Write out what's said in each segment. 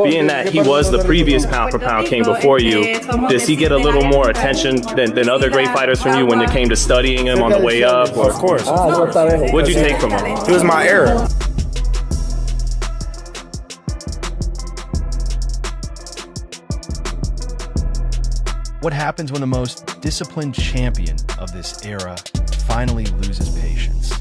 Being that he was the previous pound-for-pound king before you, does he get a little more attention than other great fighters from you when it came to studying him on the way up? Or, of course. What'd you take from him? He was my era. What happens when the most disciplined champion of this era finally loses patience?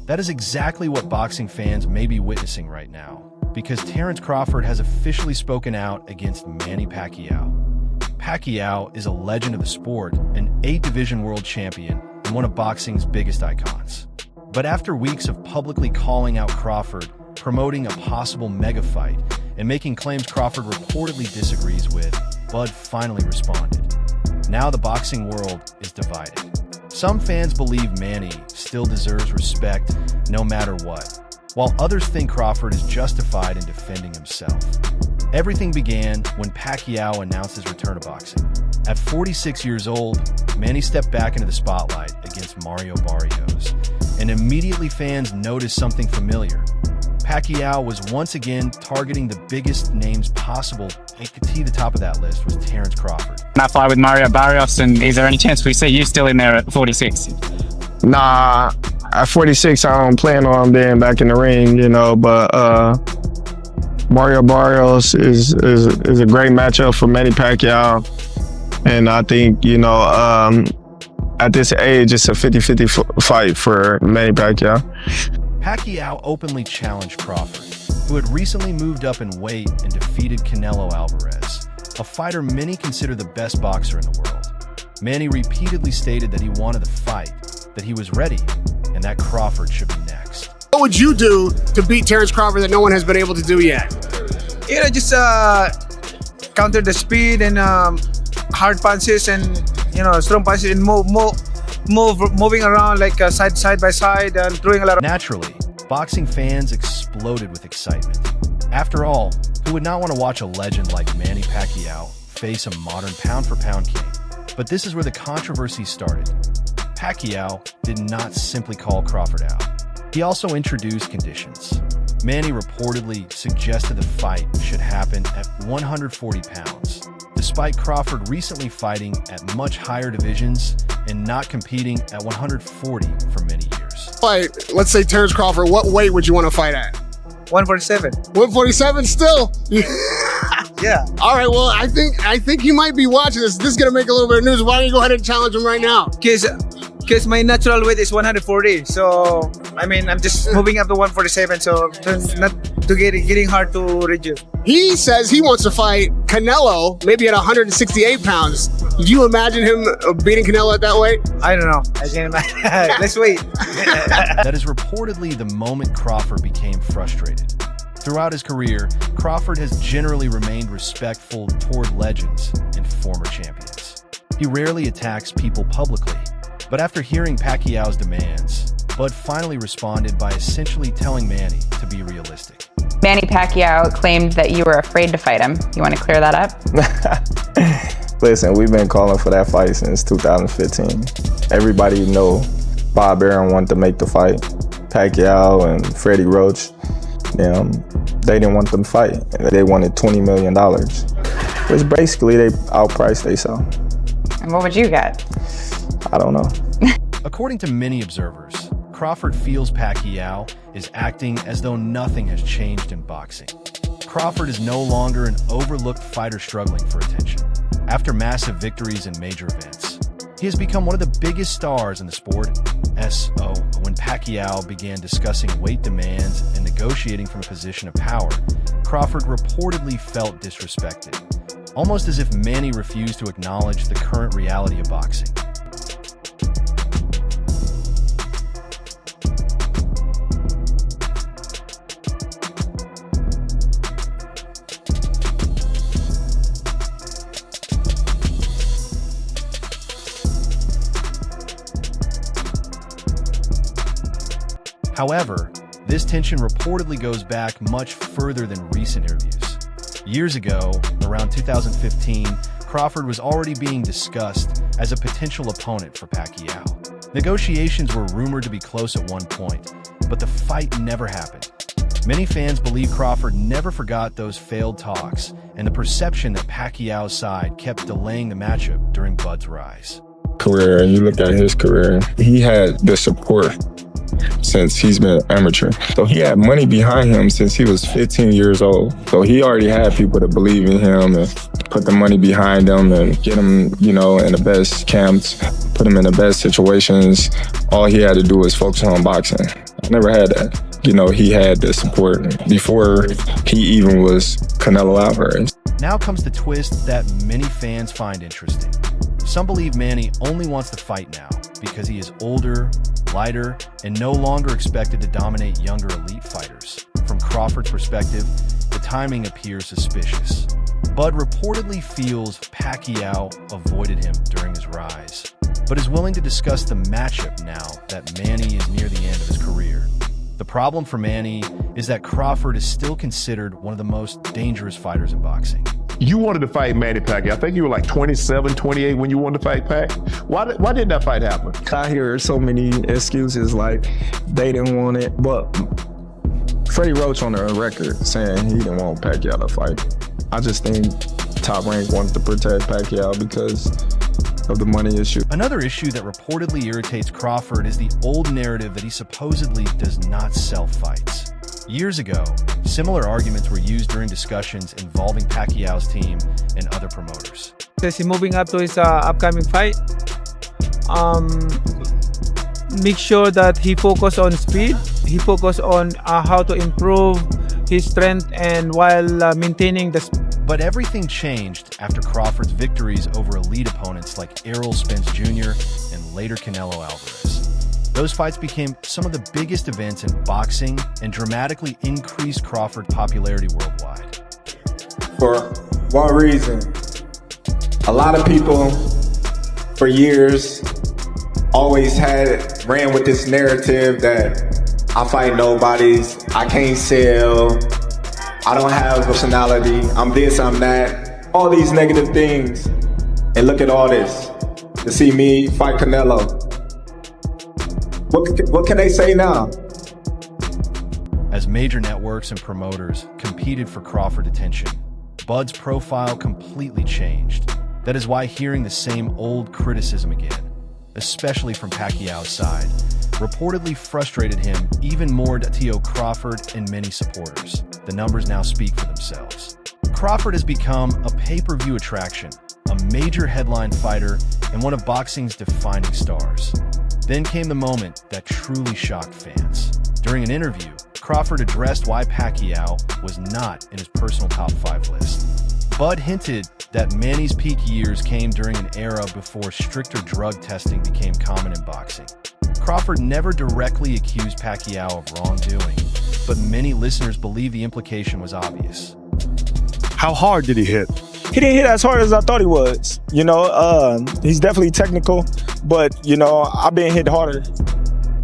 That is exactly what boxing fans may be witnessing right now, because Terence Crawford has officially spoken out against Manny Pacquiao. Pacquiao is a legend of the sport, an 8-division world champion, and one of boxing's biggest icons. But after weeks of publicly calling out Crawford, promoting a possible mega fight, and making claims Crawford reportedly disagrees with, Bud finally responded. Now the boxing world is divided. Some fans believe Manny still deserves respect no matter what, while others think Crawford is justified in defending himself. Everything began when Pacquiao announced his return to boxing. At 46 years old, Manny stepped back into the spotlight against Mario Barrios, and immediately fans noticed something familiar. Pacquiao was once again targeting the biggest names possible, and to the top of that list was Terence Crawford. That fight with Mario Barrios, and is there any chance we see you still in there at 46? Nah, at 46, I don't plan on being back in the ring, but Mario Barrios is a great matchup for Manny Pacquiao. And I think, at this age, it's a 50-50 fight for Manny Pacquiao. Pacquiao openly challenged Crawford, who had recently moved up in weight and defeated Canelo Alvarez, a fighter many consider the best boxer in the world. Manny repeatedly stated that he wanted the fight, that he was ready, and that Crawford should be next. What would you do to beat Terence Crawford that no one has been able to do yet? Just counter the speed and hard punches and strong punches and moving around like side by side and throwing a lot of... Naturally, boxing fans exploded with excitement. After all, who would not want to watch a legend like Manny Pacquiao face a modern pound-for-pound king? But this is where the controversy started. Pacquiao did not simply call Crawford out. He also introduced conditions. Manny reportedly suggested the fight should happen at 140 pounds, despite Crawford recently fighting at much higher divisions and not competing at 140 for many years. Fight, let's say Terence Crawford, what weight would you want to fight at? 147. 147 still? Yeah. All right, well, I think you might be watching this. This is going to make a little bit of news. Why don't you go ahead and challenge him right now? Because my natural weight is 140. So, I'm just moving up to 147. So, it's not to getting hard to reduce. He says he wants to fight Canelo, maybe at 168 pounds. Do you imagine him beating Canelo at that weight? I don't know. I can't imagine. Let's wait. That is reportedly the moment Crawford became frustrated. Throughout his career, Crawford has generally remained respectful toward legends and former champions. He rarely attacks people publicly, but after hearing Pacquiao's demands, Bud finally responded by essentially telling Manny to be realistic. Manny Pacquiao claimed that you were afraid to fight him. You want to clear that up? Listen, we've been calling for that fight since 2015. Everybody know Bob Arum wanted to make the fight. Pacquiao and Freddie Roach, they didn't want them to fight. They wanted $20 million, which basically they outpriced themselves. And what would you get? I don't know. According to many observers, Crawford feels Pacquiao is acting as though nothing has changed in boxing. Crawford is no longer an overlooked fighter struggling for attention. After massive victories in major events, he has become one of the biggest stars in the sport. So, when Pacquiao began discussing weight demands and negotiating from a position of power, Crawford reportedly felt disrespected, almost as if Manny refused to acknowledge the current reality of boxing. However, this tension reportedly goes back much further than recent interviews. Years ago, around 2015, Crawford was already being discussed as a potential opponent for Pacquiao. Negotiations were rumored to be close at one point, but the fight never happened. Many fans believe Crawford never forgot those failed talks and the perception that Pacquiao's side kept delaying the matchup during Bud's rise. Career, and you look at his career, he had the support since he's been amateur. So he had money behind him since he was 15 years old. So he already had people that believe in him and put the money behind him and get him, in the best camps, put him in the best situations. All he had to do was focus on boxing. I never had that. He had the support before he even was Canelo Alvarez. Now comes the twist that many fans find interesting. Some believe Manny only wants to fight now because he is older, lighter, and no longer expected to dominate younger elite fighters. From Crawford's perspective, the timing appears suspicious. Bud reportedly feels Pacquiao avoided him during his rise, but is willing to discuss the matchup now that Manny is near the end of his career. The problem for Manny is that Crawford is still considered one of the most dangerous fighters in boxing. You wanted to fight Manny Pacquiao. I think you were like 27, 28 when you wanted to fight Pac. Why did that fight happen? I hear so many excuses like they didn't want it, but Freddie Roach on the record saying he didn't want Pacquiao to fight. I just think Top Rank wanted to protect Pacquiao because of the money issue. Another issue that reportedly irritates Crawford is the old narrative that he supposedly does not sell fights. Years ago, similar arguments were used during discussions involving Pacquiao's team and other promoters. As he's moving up to his upcoming fight, make sure that he focus on speed, he focus on how to improve his strength and while maintaining the speed. But everything changed after Crawford's victories over elite opponents like Errol Spence Jr. and later Canelo Alvarez. Those fights became some of the biggest events in boxing and dramatically increased Crawford's popularity worldwide. For one reason, a lot of people for years always ran with this narrative that I fight nobodies, I can't sell, I don't have personality, I'm this, I'm that, all these negative things. And look at all this, to see me fight Canelo. What can they say now? As major networks and promoters competed for Crawford attention, Bud's profile completely changed. That is why hearing the same old criticism again, especially from Pacquiao's side, reportedly frustrated him even more to Crawford and many supporters. The numbers now speak for themselves. Crawford has become a pay-per-view attraction, a major headline fighter, and one of boxing's defining stars. Then came the moment that truly shocked fans. During an interview, Crawford addressed why Pacquiao was not in his personal top 5 list. Bud hinted that Manny's peak years came during an era before stricter drug testing became common in boxing. Crawford never directly accused Pacquiao of wrongdoing, but many listeners believe the implication was obvious. How hard did he hit? He didn't hit as hard as I thought he was. He's definitely technical, but, I've been hit harder.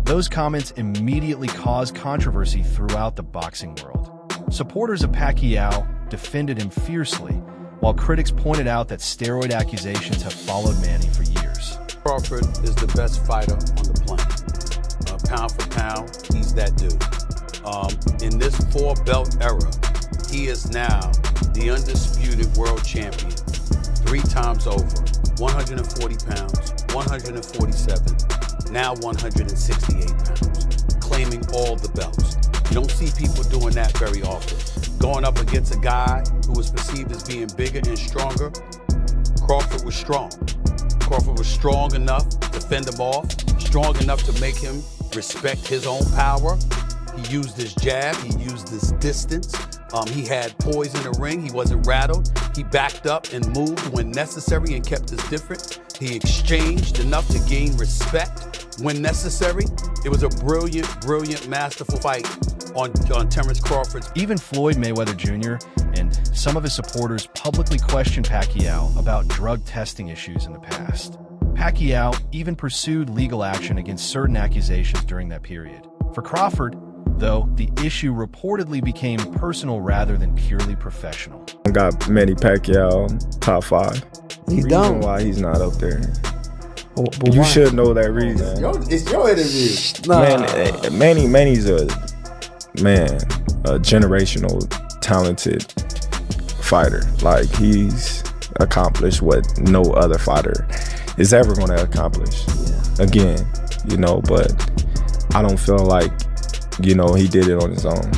Those comments immediately caused controversy throughout the boxing world. Supporters of Pacquiao defended him fiercely, while critics pointed out that steroid accusations have followed Manny for years. Crawford is the best fighter on the planet. Pound for pound, he's that dude. In this 4-belt era, he is now the undisputed world champion 3 times over. 140 pounds, 147, now 168 pounds, claiming all the belts. You don't see people doing that very often. Going up against a guy who was perceived as being bigger and stronger, Crawford was strong. Crawford was strong enough to fend him off, strong enough to make him respect his own power. He used his jab, he used his distance. He had poise in the ring, he wasn't rattled. He backed up and moved when necessary and kept his difference. He exchanged enough to gain respect when necessary. It was a brilliant, brilliant, masterful fight on Terence Crawford's. Even Floyd Mayweather Jr. and some of his supporters publicly questioned Pacquiao about drug testing issues in the past. Pacquiao even pursued legal action against certain accusations during that period. For Crawford, though, the issue reportedly became personal rather than purely professional. I got Manny Pacquiao top 5. He reason don't. why he's not up there. But You why? should know that reason. It's your interview. Man, Manny's a man. a generational talented fighter. Like, he's accomplished what no other fighter is ever going to accomplish again, you know, but I don't feel like, you know, he did it on his own.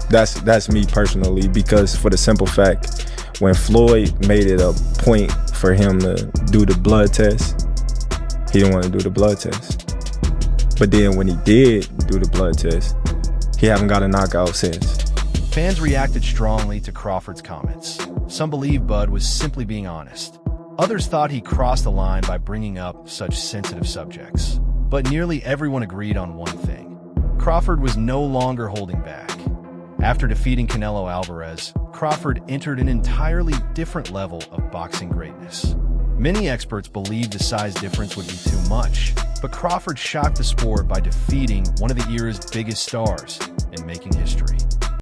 That's me personally, because for the simple fact, when Floyd made it a point for him to do the blood test, he didn't want to do the blood test. But then when he did do the blood test, he haven't got a knockout since. Fans reacted strongly to Crawford's comments. Some believe Bud was simply being honest. Others thought he crossed the line by bringing up such sensitive subjects. But nearly everyone agreed on one thing. Crawford was no longer holding back. After defeating Canelo Alvarez, Crawford entered an entirely different level of boxing greatness. Many experts believed the size difference would be too much, but Crawford shocked the sport by defeating one of the era's biggest stars and making history.